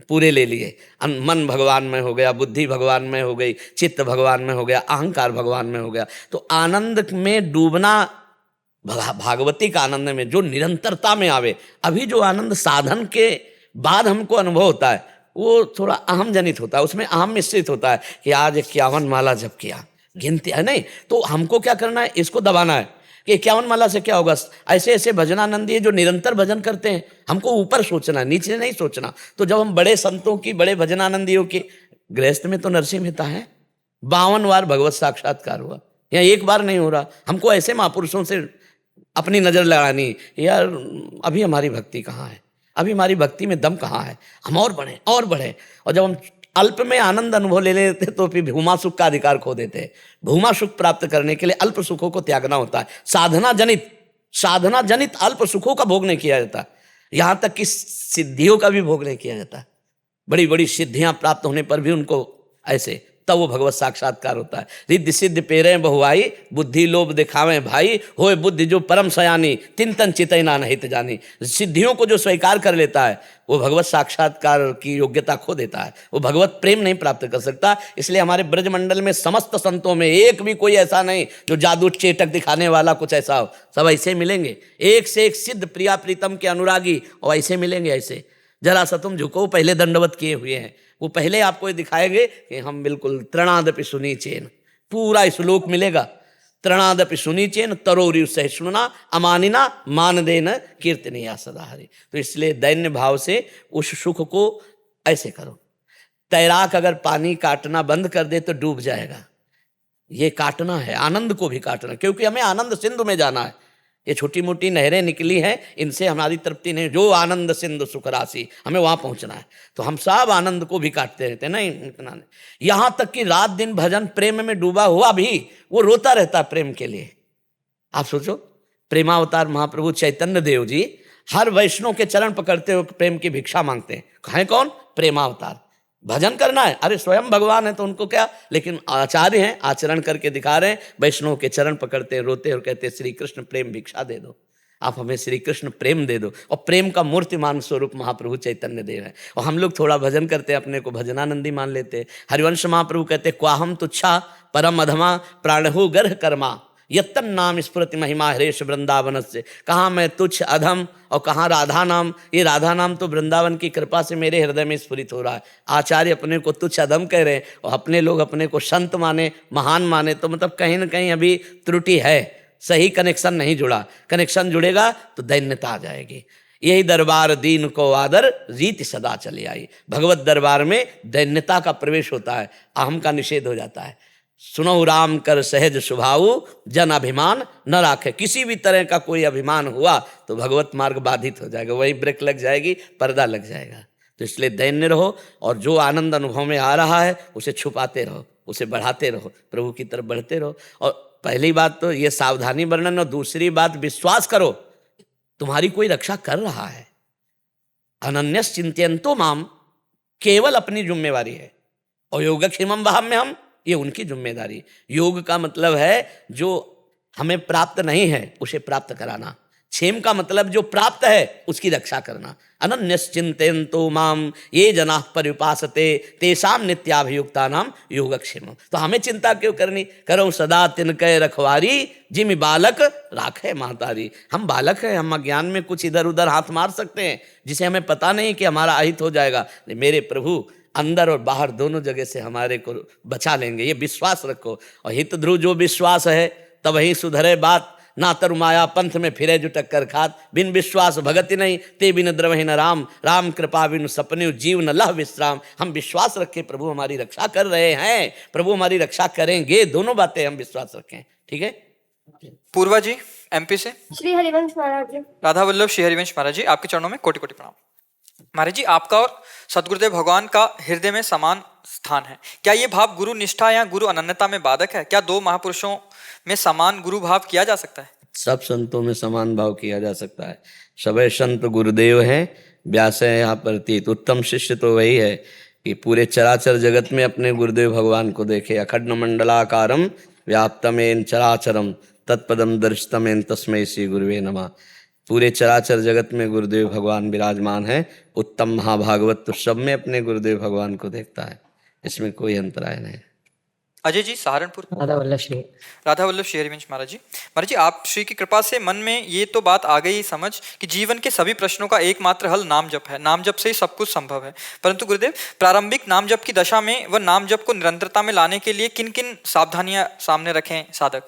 पूरे ले लिए। मन भगवान में हो गया, बुद्धि भगवान में हो गई, चित्त भगवान में हो गया, अहंकार भगवान में हो गया। तो आनंद में डूबना, भागवती का आनंद में जो निरंतरता में आवे। अभी जो आनंद साधन के बाद हमको अनुभव होता है वो थोड़ा अहम जनित होता है, उसमें अहम मिश्रित होता है कि आज 51 माला जप किया, गिनती है नहीं, तो हमको क्या करना है, इसको दबाना है कि 51 माला से क्या होगा। ऐसे ऐसे भजनानंदी जो निरंतर भजन करते हैं, हमको ऊपर सोचना, नीचे नहीं सोचना। तो जब हम बड़े संतों की, बड़े भजनानंदियों की, गृहस्थ में तो नरसिंह मेहता है, 52 बार भगवत साक्षात्कार हुआ, या एक बार नहीं हो रहा। हमको ऐसे महापुरुषों से अपनी नजर लगानी, यार अभी हमारी भक्ति कहाँ है, अभी हमारी भक्ति में दम कहाँ है, हम और बढ़े और बढ़े। और जब हम अल्प में आनंद अनुभव ले लेते तो फिर भूमा सुख का अधिकार खो देते हैं। भूमा सुख प्राप्त करने के लिए अल्प सुखों को त्यागना होता है। साधना जनित अल्प सुखों का भोग नहीं किया जाता, यहां तक कि सिद्धियों का भी भोग नहीं किया जाता। बड़ी बड़ी सिद्धियां प्राप्त होने पर भी उनको ऐसे, तब वो भगवत साक्षात्कार होता है। रिद्धि सिद्ध पेरे बहुआई, बुद्धि लोभ दिखावे भाई, होए बुद्धि जो परम सयानी, तिन तन चितई ना हित जानी। सिद्धियों को जो स्वीकार कर लेता है वो भगवत साक्षात्कार की योग्यता खो देता है, वो भगवत प्रेम नहीं प्राप्त कर सकता। इसलिए हमारे ब्रजमंडल में समस्त संतों में एक भी कोई ऐसा नहीं जो जादू चेटक दिखाने वाला कुछ ऐसा हो, सब ऐसे मिलेंगे, एक से एक सिद्ध प्रिया प्रीतम के अनुरागी, और ऐसे मिलेंगे। ऐसे जरा सा तुम झुको, पहले दंडवत किए हुए हैं, वो पहले आपको दिखाएंगे कि हम बिल्कुल तृणादपि सुनीचेन, पूरा श्लोक मिलेगा, तृणादपि सुनीचेन तरोरि सहिष्णुना अमानिना मान देन कीर्तनीया सदा हरि। तो इसलिए दैन्य भाव से उस सुख को ऐसे करो। तैराक अगर पानी काटना बंद कर दे तो डूब जाएगा, ये काटना है, आनंद को भी काटना, क्योंकि हमें आनंद सिंधु में जाना है। ये छोटी मोटी नहरें निकली हैं, इनसे हमारी तृप्ति नहीं, जो आनंद सिंधु सुख राशि, हमें वहां पहुंचना है। तो हम सब आनंद को भी काटते रहते हैं, नहीं इतना नहीं। यहां तक कि रात दिन भजन प्रेम में डूबा हुआ भी वो रोता रहता है प्रेम के लिए। आप सोचो, प्रेमावतार महाप्रभु चैतन्य देव जी हर वैष्णव के चरण पकड़ते हुए प्रेम की भिक्षा मांगते हैं। है कौन? प्रेमावतार। भजन करना है, अरे स्वयं भगवान है तो उनको क्या, लेकिन आचार्य हैं, आचरण करके दिखा रहे हैं। वैष्णव के चरण पकड़ते हैं, रोते और कहते हैं श्री कृष्ण प्रेम भिक्षा दे दो, आप हमें श्री कृष्ण प्रेम दे दो। और प्रेम का मूर्तिमान स्वरूप महाप्रभु चैतन्य देव है। और हम लोग थोड़ा भजन करते हैं, अपने को भजनानंदी मान लेते हैं। हरिवंश महाप्रभु कहते क्वाहम तुच्छा परम अधमा प्राणहु गर्ह कर्मा, यत्तन नाम स्फुरति महिमा हरेश वृंदावन से। कहाँ मैं तुच्छ अधम और कहाँ राधा नाम। ये राधा नाम तो वृंदावन की कृपा से मेरे हृदय में स्फुरित हो रहा है। आचार्य अपने को तुच्छ अधम कह रहे हैं और अपने लोग अपने को संत माने, महान माने, तो मतलब कहीं ना कहीं अभी त्रुटि है, सही कनेक्शन नहीं जुड़ा। कनेक्शन जुड़ेगा तो दैन्यता आ जाएगी। यही दरबार दीन को आदर, रीति सदा चली आई। भगवत दरबार में दैन्यता का प्रवेश होता है, अहम का निषेध हो जाता है। सुनो राम कर सहज स्वभाव, जन अभिमान न राखे। किसी भी तरह का कोई अभिमान हुआ तो भगवत मार्ग बाधित हो जाएगा, वही ब्रेक लग जाएगी, पर्दा लग जाएगा। तो इसलिए दैन्य रहो और जो आनंद अनुभव में आ रहा है उसे छुपाते रहो, उसे बढ़ाते रहो, प्रभु की तरफ बढ़ते रहो। और पहली बात तो ये सावधानी वर्णन, और दूसरी बात विश्वास करो तुम्हारी कोई रक्षा कर रहा है। अनन्यस चिंतयन्तो माम, केवल अपनी जिम्मेवारी है। और योगक्षेमम वहां में हम, ये उनकी जिम्मेदारी। योग का मतलब है जो हमें प्राप्त नहीं है उसे प्राप्त कराना, क्षेम का मतलब जो प्राप्त है उसकी रक्षा करना। अनन्यस चिंतयन्तो माम ये जनाः पर्युपासते तेषां नित्याभियुक्ता नाम योगक्षेमम। तो हमें चिंता क्यों करनी, करो सदा तिनके रखवारी, जिमि बालक राखे महतारी। हम बालक हैं, हम अज्ञान में कुछ इधर उधर हाथ मार सकते हैं जिसे हमें पता नहीं कि हमारा अहित हो जाएगा। मेरे प्रभु अंदर और बाहर दोनों जगह से हमारे को बचा लेंगे, ये विश्वास रखो। और हित ध्रुव जो विश्वास है तब ही सुधरे बात, ना तरु माया पंथ में फिरे जो टक्कर खात। बिन विश्वास भगति नहीं, ते बिन द्रवहि न राम, राम कृपा बिन सपने जीव न लह विश्राम। हम विश्वास रखें प्रभु हमारी रक्षा कर रहे हैं, प्रभु हमारी रक्षा करेंगे, दोनों बातें हम विश्वास रखें। ठीक है। पूर्वा जी एमपी से। श्री हरिवंश महाराज जी। राधा वल्लभ श्री हरिवंश महाराज जी, आपके चरणों में कोटि कोटि प्रणाम। महाराज जी, आपका और सदगुरुदेव भगवान का हृदय में समान स्थान है। क्या ये भाव गुरु निष्ठा या गुरु अनन्यता में बाधक है? क्या दो महापुरुषों में समान गुरु भाव किया जा सकता है? सब संतों में समान भाव किया जा सकता है। सभी संत गुरुदेव हैं, व्यास है यहाँ प्रतीत। उत्तम शिष्य तो वही है कि पूरे चराचर जगत में अपने गुरुदेव भगवान को देखे। अखंड मंडलाकारम व्याप्तमेन चराचरम तत्पदम दर्शितमेन तस्मै श्री गुरुवे नमः। पूरे चराचर जगत में गुरुदेव भगवान विराजमान है। उत्तम महाभागवत तो सब में अपने गुरुदेव भगवान को देखता है, इसमें कोई अंतराय नहीं। अजय जी सहारनपुर। राधा वल्लभ श्री हरिवंश महाराज जी। महाराज जी, आप श्री की कृपा से मन में ये तो बात आ गई समझ कि जीवन के सभी प्रश्नों का एकमात्र हल नाम जप है, नाम जप से ही सब कुछ संभव है। परंतु गुरुदेव, प्रारंभिक नाम जप की दशा में वह नाम जप को निरंतरता में लाने के लिए किन किन सावधानियां सामने रखें साधक?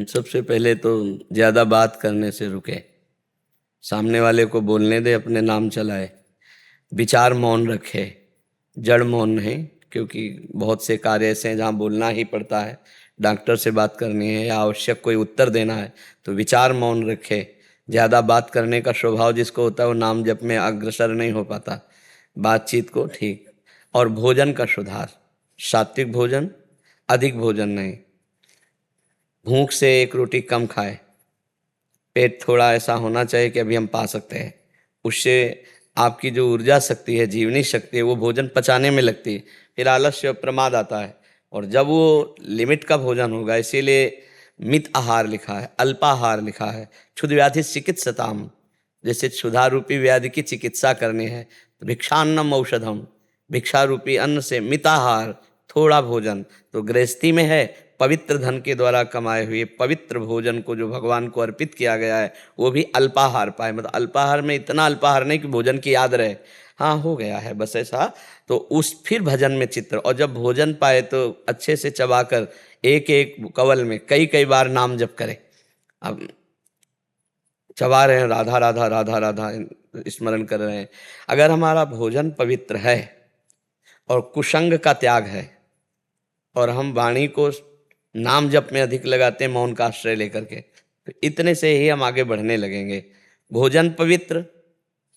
सबसे पहले तो ज्यादा बात करने से रुके, सामने वाले को बोलने दे, अपने नाम चलाए। विचार मौन रखे, जड़ मौन नहीं, क्योंकि बहुत से कार्य ऐसे हैं जहाँ बोलना ही पड़ता है। डॉक्टर से बात करनी है या आवश्यक कोई उत्तर देना है तो विचार मौन रखे। ज़्यादा बात करने का स्वभाव जिसको होता है वो नाम जप में अग्रसर नहीं हो पाता। बातचीत को ठीक, और भोजन का सुधार, सात्विक भोजन, अधिक भोजन नहीं। भूख से एक रोटी कम खाए, पेट थोड़ा ऐसा होना चाहिए कि अभी हम पा सकते हैं। उससे आपकी जो ऊर्जा शक्ति है, जीवनी शक्ति है, वो भोजन पचाने में लगती है। फिर आलस्य और प्रमाद आता है। और जब वो लिमिट का भोजन होगा, इसीलिए मित आहार लिखा है, अल्पाहार लिखा है। क्षुध व्याधि चिकित्सताम, जैसे क्षुधा रूपी व्याधि की चिकित्सा करनी है तो भिक्षान्नम औषधम, भिक्षा रूपी अन्न से मिताहार, थोड़ा भोजन। तो गृहस्थी में है पवित्र धन के द्वारा कमाए हुए पवित्र भोजन को जो भगवान को अर्पित किया गया है वो भी अल्पाहार पाए। मतलब अल्पाहार में इतना अल्पाहार नहीं कि भोजन की याद रहे, हाँ हो गया है बस ऐसा। तो उस फिर भजन में चित्र, और जब भोजन पाए तो अच्छे से चबाकर एक एक कवल में कई कई बार नाम जप करें। अब चबा रहे हैं राधा राधा राधा राधा स्मरण कर रहे हैं। अगर हमारा भोजन पवित्र है और कुसंग का त्याग है और हम वाणी को नाम जप में अधिक लगाते हैं, मौन का आश्रय लेकर के, तो इतने से ही हम आगे बढ़ने लगेंगे। भोजन पवित्र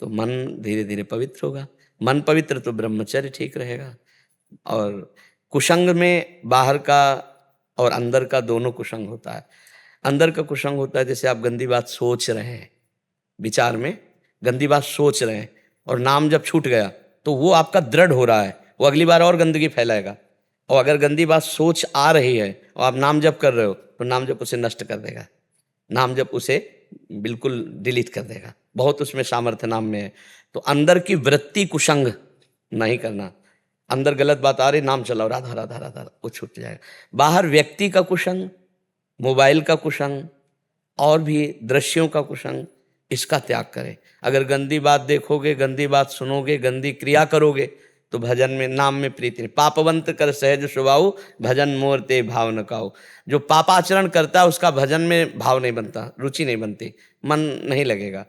तो मन धीरे धीरे पवित्र होगा, मन पवित्र तो ब्रह्मचर्य ठीक रहेगा। और कुसंग में बाहर का और अंदर का दोनों कुसंग होता है। अंदर का कुसंग होता है जैसे आप गंदी बात सोच रहे हैं, विचार में गंदी बात सोच रहे हैं और नाम जब छूट गया तो वो आपका दृढ़ हो रहा है, वो अगली बार और गंदगी फैलाएगा। और अगर गंदी बात सोच आ रही है और आप नाम जप कर रहे हो तो नाम जप उसे नष्ट कर देगा, नाम जप उसे बिल्कुल डिलीट कर देगा। बहुत उसमें सामर्थ्य नाम में है। तो अंदर की वृत्ति कुसंग नहीं करना। अंदर गलत बात आ रही, नाम चलाओ राधा राधा राधा, वो छूट जाएगा। बाहर व्यक्ति का कुसंग, मोबाइल का कुसंग और भी दृश्यों का कुसंग, इसका त्याग करें। अगर गंदी बात देखोगे, गंदी बात सुनोगे, गंदी क्रिया करोगे तो भजन में, नाम में प्रीति नहीं। पापवंत कर सहज स्वभाव, भजन मोर ते भाव न काऊ। जो पापाचरण करता है उसका भजन में भाव नहीं बनता, रुचि नहीं बनती, मन नहीं लगेगा।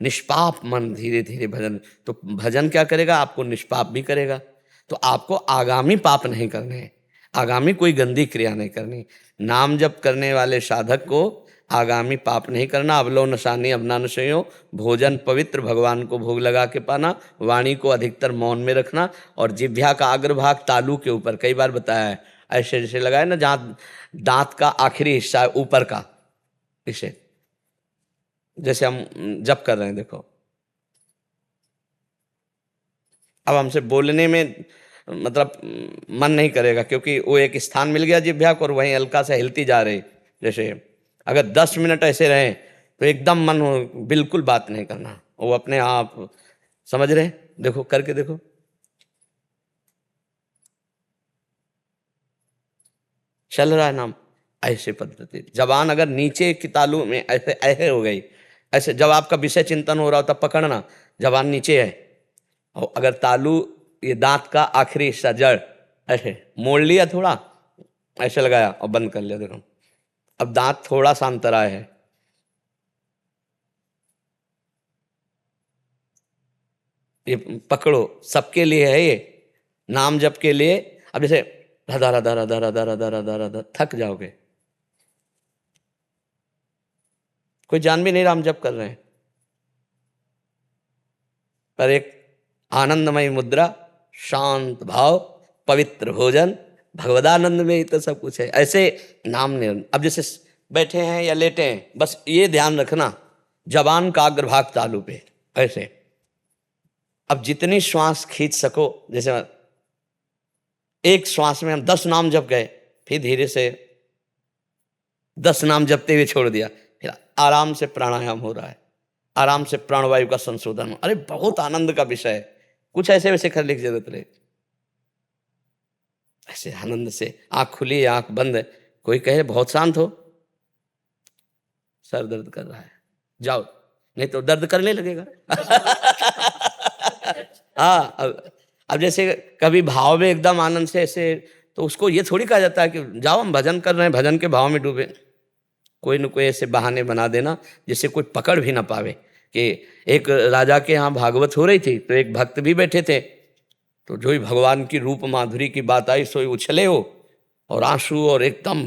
निष्पाप मन धीरे धीरे भजन, तो भजन क्या करेगा, आपको निष्पाप भी करेगा। तो आपको आगामी पाप नहीं करने हैं, आगामी कोई गंदी क्रिया नहीं करनी। नाम जप करने वाले साधक को आगामी पाप नहीं करना। अवलो नशानी अवना नशयो, भोजन पवित्र भगवान को भोग लगा के पाना, वाणी को अधिकतर मौन में रखना, और जिह्वा का अग्रभाग तालू के ऊपर, कई बार बताया है, ऐसे जैसे लगाए ना जहाँ दांत का आखिरी हिस्सा है ऊपर का, इसे जैसे हम जप कर रहे हैं, देखो अब हमसे बोलने में मतलब मन नहीं करेगा, क्योंकि वो एक स्थान मिल गया जिह्वा को और वहीं हल्का सा हिलती जा रही। जैसे अगर 10 मिनट ऐसे रहें तो एकदम मन हो, बिल्कुल बात नहीं करना, वो अपने आप, समझ रहे, देखो करके देखो। चल रहा है नाम, ऐसे पद्धति। जबान अगर नीचे की तालू में ऐसे ऐसे हो गई, ऐसे जब आपका विषय चिंतन हो रहा हो तब पकड़ना, जबान नीचे है, और अगर तालू ये दांत का आखिरी हिस्सा जड़ ऐसे मोड़ लिया, थोड़ा ऐसे लगाया और बंद कर लिया, देखो अब दांत थोड़ा सा अंतराय है। ये पकड़ो, सबके लिए है ये, नाम जप के लिए। अब जैसे राधा राधा राधा राधा राधा राधा राधा, थक जाओगे, कोई जान भी नहीं राम जप कर रहे हैं, पर एक आनंदमयी मुद्रा, शांत भाव, पवित्र भोजन, भगवदानंद में ही तो सब कुछ है। ऐसे नाम ने, अब जैसे बैठे हैं या लेटे हैं, बस ये ध्यान रखना, जबान का अग्रभाग तालू पे ऐसे। अब जितनी श्वास खींच सको, जैसे एक श्वास में हम 10 नाम जप गए, फिर धीरे से 10 नाम जपते हुए छोड़ दिया, फिर आराम से प्राणायाम हो रहा है, आराम से प्राणवायु का संशोधन। अरे बहुत आनंद का विषय है, कुछ ऐसे वैसे करने की जरूरत नहीं, ऐसे आनंद से आंख खुली आंख बंद। कोई कहे बहुत शांत हो, सर दर्द कर रहा है, जाओ, नहीं तो दर्द करने लगेगा। हाँ, अब जैसे कभी भाव में एकदम आनंद से ऐसे, तो उसको ये थोड़ी कहा जाता है कि जाओ हम भजन कर रहे हैं, भजन के भाव में डूबे। कोई न कोई ऐसे बहाने बना देना जिससे कोई पकड़ भी ना पावे। कि एक राजा के यहाँ भागवत हो रही थी, तो एक भक्त भी बैठे थे, तो जो ही भगवान की रूप माधुरी की बात आई, सोई उछले हो और आंसू, और एकदम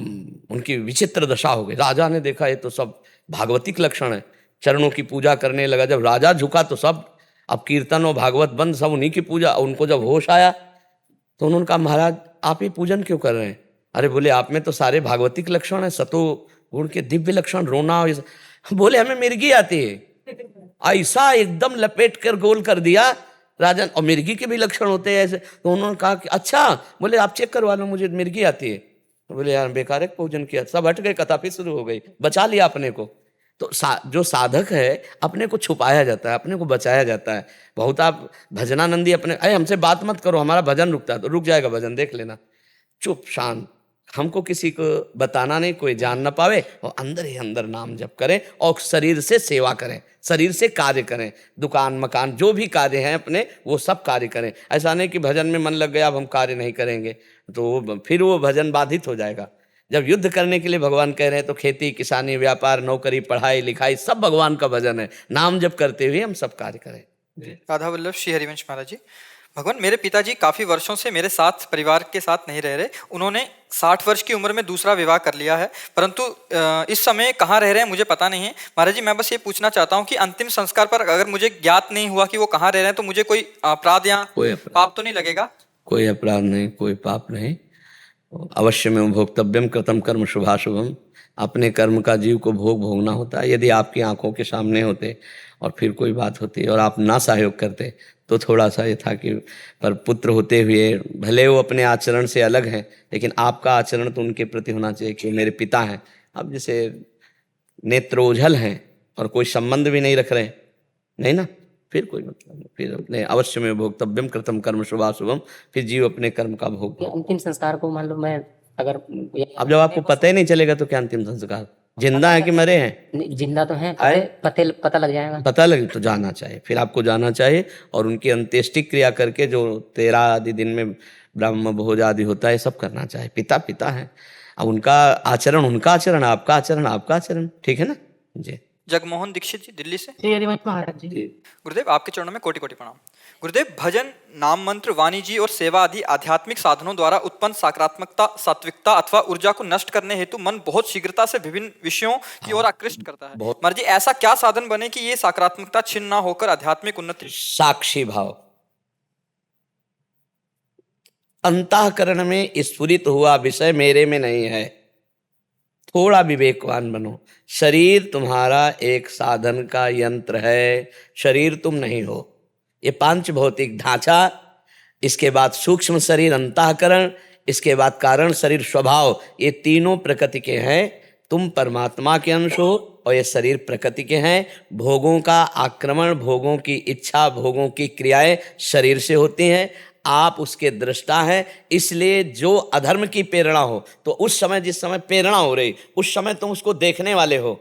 उनकी विचित्र दशा हो गई। राजा ने देखा ये तो सब भागवतिक लक्षण है, चरणों की पूजा करने लगा। जब राजा झुका तो सब, अब कीर्तन और भागवत बंद, सब उन्हीं की पूजा। उनको जब होश आया तो उन्होंने कहा महाराज आप ये पूजन क्यों कर रहे हैं? अरे बोले आप में तो सारे भागवतिक लक्षण है, सतो गुण के दिव्य लक्षण, रोना। बोले हमें मिर्गी आती है। ऐसा एकदम लपेट कर गोल कर दिया राजन, और मिर्गी के भी लक्षण होते हैं ऐसे। तो उन्होंने कहा कि अच्छा, बोले आप चेक करवा लो, मुझे मिर्गी आती है। तो बोले यार बेकार है, पूजन किया, सब हट गए, कथा फिर शुरू हो गई, बचा लिया अपने को। तो जो साधक है अपने को छुपाया जाता है, अपने को बचाया जाता है। बहुत आप भजनानंदी अपने, अरे हमसे बात मत करो, हमारा भजन रुकता है, तो रुक जाएगा भजन, देख लेना, चुप शांत, हमको किसी को बताना नहीं, कोई जान ना पावे, और अंदर ही अंदर नाम जप करें और शरीर से सेवा करें, शरीर से कार्य करें, दुकान मकान जो भी कार्य हैं अपने, वो सब कार्य करें। ऐसा नहीं कि भजन में मन लग गया अब हम कार्य नहीं करेंगे, तो फिर वो भजन बाधित हो जाएगा। जब युद्ध करने के लिए भगवान कह रहे हैं तो खेती किसानी व्यापार नौकरी पढ़ाई लिखाई सब भगवान का भजन है। नाम जप करते हुए हम सब कार्य करें। राधा वल्लभ श्री हरिवंश महाराज जी, भगवान मेरे पिताजी काफ़ी वर्षों से मेरे साथ, परिवार के साथ नहीं रह रहे। उन्होंने 60 वर्ष की उम्र में दूसरा विवाह कर लिया है, परंतु इस समय कहाँ रह रहे हैं मुझे पता नहीं है। महाराज जी मैं बस ये पूछना चाहता हूँ कि अंतिम संस्कार पर अगर मुझे ज्ञात नहीं हुआ कि वो कहाँ रह रहे हैं, तो मुझे कोई अपराध या पाप तो नहीं लगेगा? कोई अपराध नहीं, कोई पाप नहीं। अवश्य में भोक्तव्यम कृतम कर्म शुभाशुभम, अपने कर्म का जीव को भोगना होता है। यदि आपकी आंखों के सामने होते और फिर कोई बात होती और आप ना सहयोग करते तो थोड़ा सा ये था कि, पर पुत्र होते हुए भले वो अपने आचरण से अलग हैं, लेकिन आपका आचरण तो उनके प्रति होना चाहिए कि मेरे पिता हैं। अब जैसे नेत्र ओझल हैं और कोई संबंध भी नहीं रख रहे, नहीं ना, फिर कोई मतलब नहीं, फिर अपने अवश्य में भोक्तव्यम कृतम कर्म शुभाशुभम, फिर जीव अपने कर्म का भोग। अंतिम संस्कार को मान लो मैं अगर अब जब आपको पता ही नहीं चलेगा तो क्या अंतिम संस्कार? जिंदा है कि मरे हैं? नहीं, जिंदा तो हैं, आए? पता लग जाएगा। पता लगे तो जाना चाहिए, फिर आपको जाना चाहिए और उनकी अंत्येष्टि क्रिया करके जो 13 आदि दिन में ब्रह्म भोज आदि होता है सब करना चाहिए। पिता पिता है, अब उनका आचरण उनका आचरण, आपका आचरण आपका आचरण, ठीक है ना जी। जगमोहन दीक्षित जी दिल्ली से। श्री हरिवंश महाराज जी। गुरुदेव आपके चरणों में कोटि कोटि प्रणाम। गुरुदेव, भजन, नाम मंत्र, वाणी जी और सेवा आदि आध्यात्मिक साधनों द्वारा उत्पन्न सकारात्मकता, सात्विकता अथवा ऊर्जा को नष्ट करने हेतु मन बहुत शीघ्रता से विभिन्न विषयों की ओर आकृष्ट करता है। महाराज जी, ऐसा क्या साधन बने कि ये सकारात्मकता छिन्न ना होकर आध्यात्मिक उन्नति? साक्षी भाव। अंतःकरण में स्फुरित हुआ विषय मेरे में नहीं है। थोड़ा विवेकवान बनो। शरीर तुम्हारा एक साधन का यंत्र है, शरीर तुम नहीं हो। ये पांच भौतिक ढांचा, इसके बाद सूक्ष्म शरीर अंतःकरण, इसके बाद कारण शरीर स्वभाव, ये तीनों प्रकृति के हैं। तुम परमात्मा के अंश हो और ये शरीर प्रकृति के हैं। भोगों का आक्रमण, भोगों की इच्छा, भोगों की क्रियाएं शरीर से होती हैं। आप उसके दृष्टा हैं, इसलिए जो अधर्म की प्रेरणा हो तो उस समय, जिस समय प्रेरणा हो रही उस समय तुम उसको देखने वाले हो,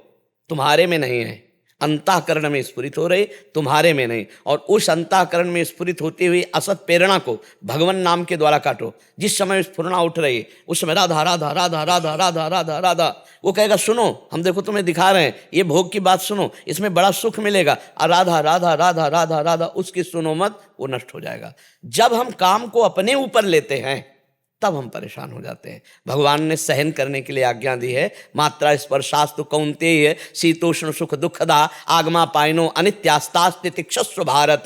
तुम्हारे में नहीं है। अंतःकरण में स्फुरित हो रही, तुम्हारे में नहीं। और उस अंतःकरण में स्फुरित होती हुई असत प्रेरणा को भगवान नाम के द्वारा काटो। जिस समय स्फुरना उठ रही उस समय राधा राधा राधा राधा राधा राधा राधा, वो कहेगा सुनो, हम देखो तुम्हें दिखा रहे हैं, ये भोग की बात सुनो, इसमें बड़ा सुख मिलेगा। राधा राधा राधा राधा राधा, उसकी सुनो मत, वो नष्ट हो जाएगा। जब हम काम को अपने ऊपर लेते हैं तब हम परेशान हो जाते हैं। भगवान ने सहन करने के लिए आज्ञा दी है। मात्रा स्पर्शास्तु कौन्तेय शीतोष्ण सुख दुखदा आगमा पायनो अनित्यास्तास्ति तिक्षस्व भारत।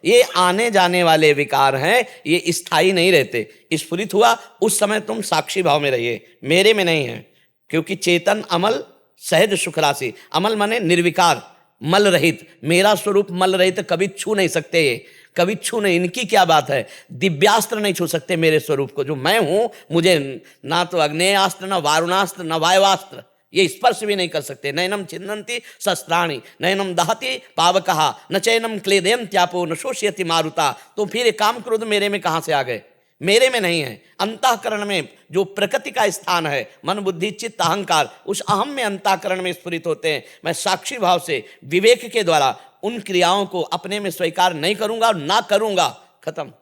ये आने जाने वाले विकार हैं, ये स्थायी नहीं रहते। स्फुरित हुआ उस समय तुम साक्षी भाव में रहिए, मेरे में नहीं है। क्योंकि चेतन अमल सहज सुख राशि, अमल माने निर्विकार, मल रहित। मेरा स्वरूप मल रहित, कभी छू नहीं सकते, कभी छू नहीं। इनकी क्या बात है, दिव्यास्त्र नहीं छू सकते मेरे स्वरूप को। जो मैं हूं, मुझे ना तो अग्नेयास्त्र, ना वारुणास्त्र, ना वायुवास्त्र, ये स्पर्श भी नहीं कर सकते। नैनम छिन्नन्ति शस्त्राणि, नैनम दहति पावकः, न चैनम क्लेदयन्त्यापो, न शोषयति मारुता। तो फिर ये काम क्रोध मेरे में कहां से आ गए? मेरे में नहीं है। अंतःकरण में जो प्रकृति का स्थान है, मन बुद्धि चित्त अहंकार, उस अहम में अंतःकरण में स्फुरित होते हैं। मैं साक्षी भाव से विवेक के द्वारा उन क्रियाओं को अपने में स्वीकार नहीं करूंगा, ना करूंगा, खत्म।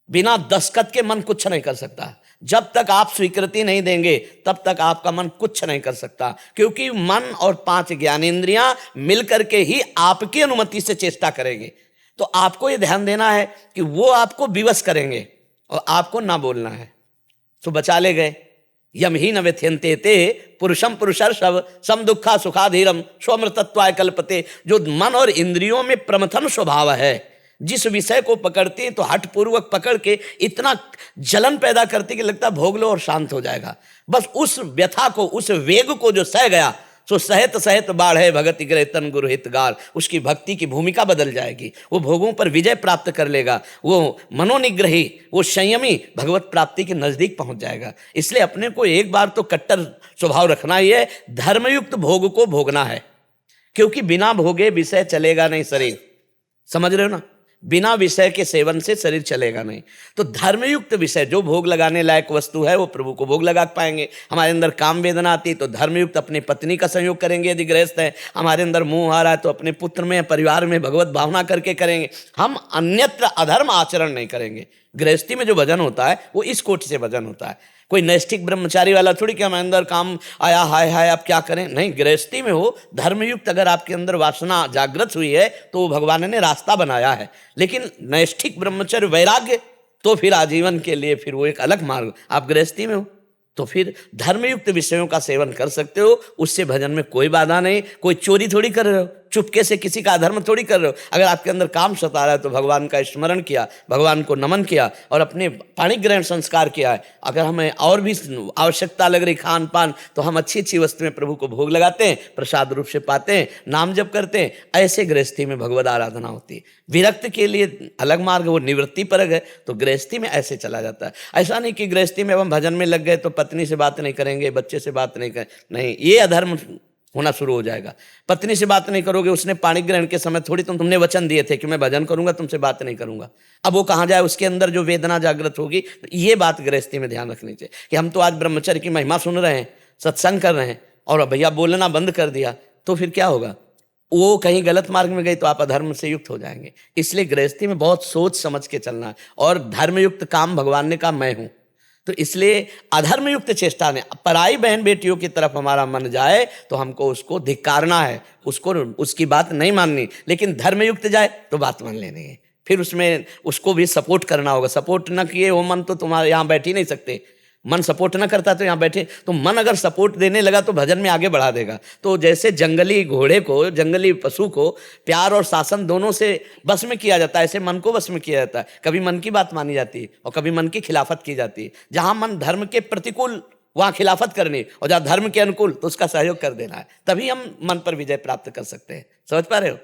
बिना दस्तखत के मन कुछ नहीं कर सकता। जब तक आप स्वीकृति नहीं देंगे तब तक आपका मन कुछ नहीं कर सकता। क्योंकि मन और 5 ज्ञानेंद्रियां मिलकर के ही आपकी अनुमति से चेष्टा करेंगे। तो आपको ये ध्यान देना है कि वो आपको विवश करेंगे और आपको ना बोलना है। तो बचा ले गए। यम ही न व्यथ्यन्ते ते पुरुषम पुरुषर्षभ सम दुखा सुखाधीरम स्वमृतत्वाय कल्पते। जो मन और इंद्रियों में प्रमथन स्वभाव है, जिस विषय को पकड़ते हैं तो हठपूर्वक पकड़ के इतना जलन पैदा करते कि लगता भोग लो और शांत हो जाएगा। बस उस व्यथा को, उस वेग को जो सह गया, सो सहत सहत बाढ़ भगति ग्रह तन गुरु हितगार, उसकी भक्ति की भूमिका बदल जाएगी। वो भोगों पर विजय प्राप्त कर लेगा। वो मनोनिग्रही, वो संयमी भगवत प्राप्ति के नजदीक पहुंच जाएगा। इसलिए अपने को एक बार तो कट्टर स्वभाव रखना ही है, धर्मयुक्त भोग को भोगना है। क्योंकि बिना भोगे विषय चलेगा नहीं शरीर, समझ रहे हो ना? बिना विषय के सेवन से शरीर चलेगा नहीं। तो धर्मयुक्त विषय, जो भोग लगाने लायक वस्तु है वो प्रभु को भोग लगा पाएंगे। हमारे अंदर काम वेदना आती है तो धर्मयुक्त अपनी पत्नी का संयोग करेंगे यदि गृहस्थ है। हमारे अंदर मोह आ रहा है तो अपने पुत्र में, परिवार में भगवत भावना करके करेंगे। हम अन्यत्र अधर्म आचरण नहीं करेंगे। गृहस्थी में जो भजन होता है वो इस कोटि से भजन होता है। कोई नैष्ठिक ब्रह्मचारी वाला थोड़ी कि हमारे अंदर काम आया, हाय हाय आप क्या करें, नहीं। गृहस्थी में हो धर्मयुक्त, अगर आपके अंदर वासना जागृत हुई है तो भगवान ने रास्ता बनाया है। लेकिन नैष्ठिक ब्रह्मचर्य वैराग्य तो फिर आजीवन के लिए फिर वो एक अलग मार्ग। आप गृहस्थी में हो तो फिर धर्मयुक्त विषयों का सेवन कर सकते हो, उससे भजन में कोई बाधा नहीं। कोई चोरी थोड़ी कर रहे हो, चुपके से किसी का अधर्म थोड़ी कर रहे हो। अगर आपके अंदर काम सता रहा है तो भगवान का स्मरण किया, भगवान को नमन किया और अपने पाणिग्रहण संस्कार किया है। अगर हमें और भी आवश्यकता लग रही खान पान, तो हम अच्छी अच्छी वस्तुएं प्रभु को भोग लगाते हैं, प्रसाद रूप से पाते हैं, नाम जप करते हैं। ऐसे गृहस्थी में भगवत आराधना होती है। विरक्त के लिए अलग मार्ग, वो निवृत्ति परक है। तो गृहस्थी में ऐसे चला जाता है। ऐसा नहीं कि गृहस्थी में हम भजन में लग गए तो पत्नी से बात नहीं करेंगे, बच्चे से बात नहीं करें, नहीं। ये अधर्म होना शुरू हो जाएगा। पत्नी से बात नहीं करोगे, उसने पाणी ग्रहण के समय थोड़ी तुमने वचन दिए थे कि मैं भजन करूंगा, तुमसे बात नहीं करूंगा। अब वो कहाँ जाए, उसके अंदर जो वेदना जागृत होगी। तो ये बात गृहस्थी में ध्यान रखनी चाहिए कि हम तो आज ब्रह्मचर्य की महिमा सुन रहे हैं, सत्संग कर रहे हैं, और भैया बोलना बंद कर दिया तो फिर क्या होगा? वो कहीं गलत मार्ग में गई तो आप अधर्म से युक्त हो जाएंगे। इसलिए गृहस्थी में बहुत सोच समझ के चलना है। और धर्मयुक्त काम भगवान ने कहा मैं हूं, तो इसलिए अधर्मयुक्त चेष्टा ने पराई बहन बेटियों की तरफ हमारा मन जाए तो हमको उसको धिक्कारना है, उसको उसकी बात नहीं माननी। लेकिन धर्मयुक्त जाए तो बात मान लेनी है, फिर उसमें उसको भी सपोर्ट करना होगा। सपोर्ट न किए वो मन तो तुम्हारे यहाँ बैठ ही नहीं सकते। मन सपोर्ट न करता तो यहाँ बैठे, तो मन अगर सपोर्ट देने लगा तो भजन में आगे बढ़ा देगा। तो जैसे जंगली घोड़े को, जंगली पशु को प्यार और शासन दोनों से बस में किया जाता है, ऐसे मन को बस में किया जाता है। कभी मन की बात मानी जाती है और कभी मन की खिलाफत की जाती है। जहां मन धर्म के प्रतिकूल वहां खिलाफत करनी, और जहां धर्म के अनुकूल तो उसका सहयोग कर देना है। तभी हम मन पर विजय प्राप्त कर सकते हैं। समझ पा रहे हो?